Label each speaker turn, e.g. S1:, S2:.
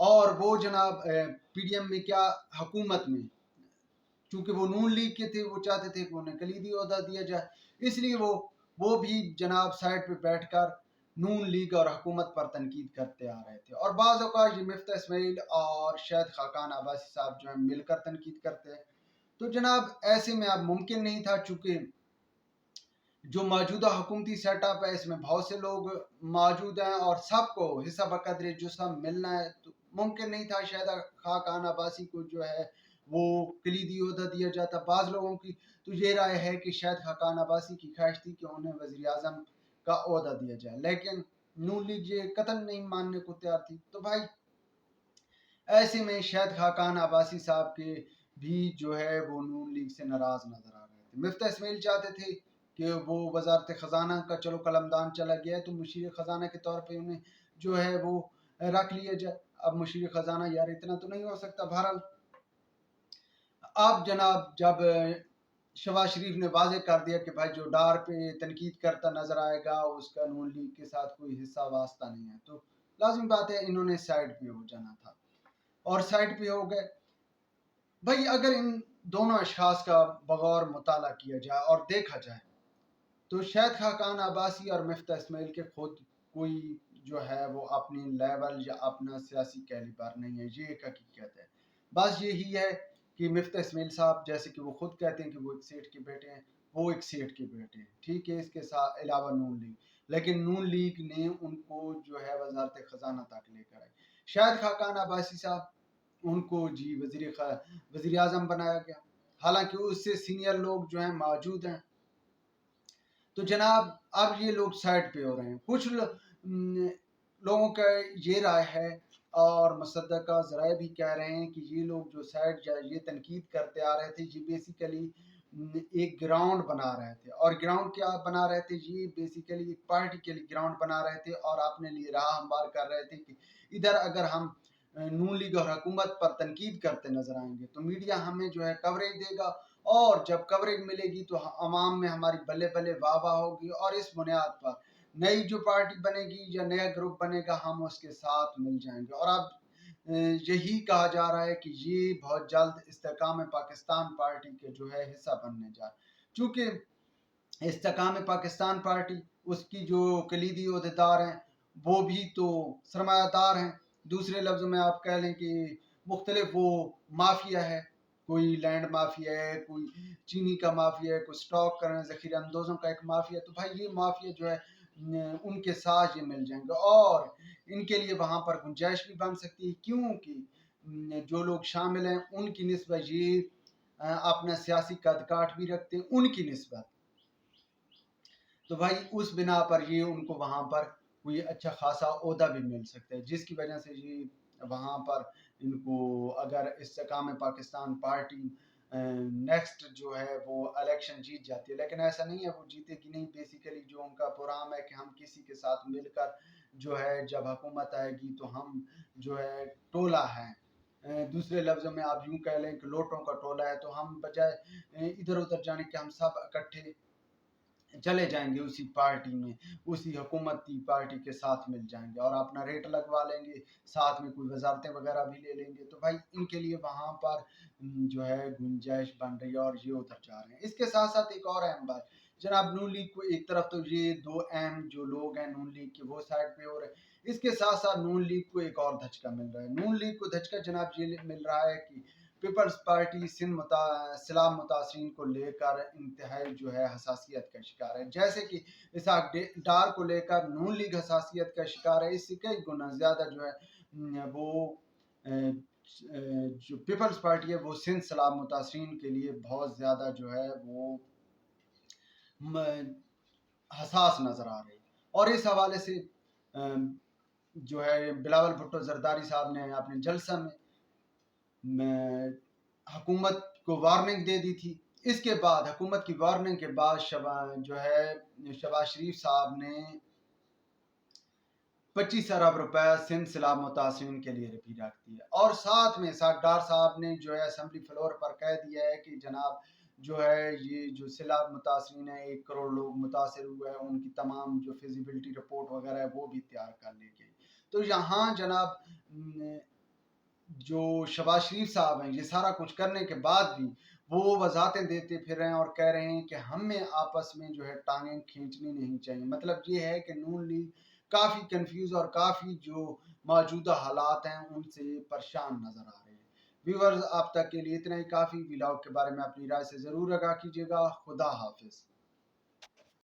S1: اور وہ جناب پی ڈی ایم میں کیا حکومت میں چونکہ وہ نون لیگ کے تھے، وہ چاہتے تھے کہ انہیں کلیدی عہدہ دیا جائے، اس لیے وہ بھی جناب سائڈ پہ بیٹھ کر نون لیگ اور حکومت پر تنقید کرتے آ رہے تھے. اور بعض اوقات یہ مفتاح اسماعیل اور شاہد خاقان عباسی صاحب جو ہیں مل کر تنقید کرتے ہیں. تو جناب ایسے میں اب ممکن نہیں تھا، چونکہ جو موجودہ حکومتی سیٹ اپ ہے اس میں بہت سے لوگ موجود ہیں اور سب کو حصہ بقدر جسم ملنا ہے. تو ممکن نہیں تھا شاہد خاقان عباسی کو جو ہے وہ کلیدی عہدہ دیا جاتا. بعض لوگوں کی تو یہ رائے ہے کہ شاہد خاقان عباسی کی خواہش تھی کہ انہیں وزیر اعظم کا عہدہ دیا جائے، لیکن نون لیگ یہ قطعاً نہیں ماننے کو تیار تھی. تو بھائی ایسے میں شاہد خاقان عباسی صاحب کے بھی جو ہے وہ نون لیگ سے ناراض نظر آ رہے تھے. مفتاح اسماعیل چاہتے تھے کہ وہ وزارت خزانہ کا چلو قلمدان چلا گیا ہے تو مشیر خزانہ کے طور پہ انہیں جو ہے وہ رکھ لیا جائے. اب مشیر خزانہ یار اتنا تو نہیں ہو سکتا. بہرحال اب جناب جب شہباز شریف نے واضح کر دیا کہ بھائی جو ڈار پہ تنقید کرتا نظر آئے گا اس کا نون لیگ کے ساتھ کوئی حصہ واسطہ نہیں ہے، تو لازم بات ہے انہوں نے سائڈ پہ ہو جانا تھا اور سائڈ پہ ہو گئے. بھائی اگر ان دونوں اشخاص کا بغور مطالعہ کیا جائے اور دیکھا جائے تو شاہد خاقان عباسی اور مفتاح اسماعیل کے خود کوئی جو ہے وہ اپنی لیول یا اپنا سیاسی کیلیبر نہیں ہے، یہ ایک حقیقت ہے. بس یہی ہے کہ مفتاح اسماعیل صاحب جیسے کہ وہ خود کہتے ہیں کہ وہ ایک سیٹ کے بیٹے ہیں، وہ ایک سیٹ کے بیٹے ہیں، ٹھیک ہے، اس کے ساتھ علاوہ نون لیگ، لیکن نون لیگ نے ان کو جو ہے وزارت خزانہ تک لے کر آئی. شاہد خاقان عباسی صاحب ان کو جی وزیر اعظم بنایا گیا، حالانکہ اس سے سینئر لوگ جو ہیں موجود ہیں. تو جناب اب یہ لوگ سائڈ پہ ہو رہے ہیں. کچھ لوگوں کا یہ رائے ہے اور مصدقہ ذرائع بھی کہہ رہے ہیں کہ یہ لوگ جو سائڈ یہ تنقید کرتے آ رہے تھے یہ بیسیکلی ایک گراؤنڈ بنا رہے تھے. اور گراؤنڈ کیا بنا رہے تھے؟ یہ بیسیکلی ایک پارٹی کے لیے گراؤنڈ بنا رہے تھے اور اپنے لیے راہ ہموار کر رہے تھے کہ ادھر اگر ہم نون لیگ اور حکومت پر تنقید کرتے نظر آئیں گے تو میڈیا ہمیں جو ہے کوریج دے گا، اور جب کوریج ملے گی تو عوام میں ہماری بلے بلے واہ واہ ہوگی، اور اس بنیاد پر نئی جو پارٹی بنے گی یا نیا گروپ بنے گا ہم اس کے ساتھ مل جائیں گے. اور اب یہی کہا جا رہا ہے کہ یہ بہت جلد استحکام پاکستان پارٹی کے جو ہے حصہ بننے جا رہا ہے. چونکہ استحکام پاکستان پارٹی اس کی جو کلیدی عہدیدار ہیں وہ بھی تو سرمایہ دار ہیں. دوسرے لفظوں میں آپ کہہ لیں کہ مختلف وہ مافیا ہے، کوئی لینڈ مافیا ہے، کوئی چینی کا مافیا ہے، کوئی سٹاک کرنے ذخیرہ اندوزوں کا ایک مافیا ہے. تو بھائی یہ مافیا جو ہے ان کے ساتھ یہ مل جائیں گے اور ان کے لیے وہاں پر گنجائش بھی بن سکتی ہے، کیونکہ جو لوگ شامل ہیں ان کی نسبت یہ اپنا سیاسی قد کاٹ بھی رکھتے ہیں ان کی نسبت. تو بھائی اس بنا پر یہ ان کو وہاں پر کوئی اچھا خاصا عہدہ بھی مل سکتا ہے، جس کی وجہ سے یہ وہاں پر ان کو اگر استحکام پاکستان پارٹی نیکسٹ جو ہے وہ الیکشن جیت جاتی ہے، لیکن ایسا نہیں ہے وہ جیتے گی نہیں. بیسیکلی جو ان کا پروگرام ہے کہ ہم کسی کے ساتھ مل کر جو ہے جب حکومت آئے گی تو ہم جو ہے ٹولہ ہیں، دوسرے لفظوں میں آپ یوں کہہ لیں کہ لوٹوں کا ٹولہ ہے، تو ہم بجائے ادھر ادھر جانے کے ہم سب اکٹھے چلے جائیں گے اسی پارٹی میں، اسی حکومتی پارٹی کے ساتھ مل جائیں گے اور اپنا ریٹ لگوا لیں گے، ساتھ میں کوئی وزارتیں وغیرہ بھی لے لیں گے. تو بھائی ان کے لیے وہاں پر جو ہے گنجائش بن رہی ہے اور یہ ادھر جا رہے ہیں. اس کے ساتھ ساتھ ایک اور اہم بات جناب، نون لیگ کو ایک طرف تو یہ دو اہم جو لوگ ہیں نون لیگ کے وہ سائڈ پہ ہو رہے ہیں، اس کے ساتھ ساتھ نون لیگ کو ایک اور دھچکا مل رہا ہے. نون لیگ کو دھچکا جناب یہ مل رہا ہے کہ پیپلز پارٹی سندھ سیلاب متاثرین کو لے کر انتہائی جو ہے حساسیت کا شکار ہے. جیسے کہ اسحاق ڈار کو لے کر نون لیگ حساسیت کا شکار ہے، اس سے کئی گنا زیادہ جو ہے وہ جو پیپلز پارٹی ہے وہ سندھ سیلاب متاثرین کے لیے بہت زیادہ جو ہے وہ حساس نظر آ رہی. اور اس حوالے سے جو ہے بلاول بھٹو زرداری صاحب نے اپنے جلسہ میں حکومت کو وارننگ دے دی تھی. اس کے بعد حکومت کی وارننگ کے بعد جو ہے شہباز شریف صاحب نے 25 ارب روپے سندھ سیلاب متاثرین کے لیے بھی رکھ دیا، اور ساتھ میں اسحاق ڈار صاحب نے جو ہے اسمبلی فلور پر کہہ دیا ہے کہ جناب جو ہے یہ جو سیلاب متاثرین ہیں 1 کروڑ لوگ متاثر ہوئے ہیں، ان کی تمام جو فیزیبلٹی رپورٹ وغیرہ ہے وہ بھی تیار کر لی گئی. تو یہاں جناب جو شہباز شریف صاحب ہیں یہ سارا کچھ کرنے کے بعد بھی وہ وضاحتیں دیتے پھر رہے ہیں اور کہہ رہے ہیں کہ ہمیں آپس میں جو ہے ٹانگیں کھینچنی نہیں چاہیے. مطلب یہ ہے کہ نون لیگ کافی کنفیوز اور کافی جو موجودہ حالات ہیں ان سے پریشان نظر آ رہے ہیں. ویورز اب تک کے لیے اتنا ہی کافی. ولاگ کے بارے میں اپنی رائے سے ضرور آگاہ کیجیے گا. خدا حافظ.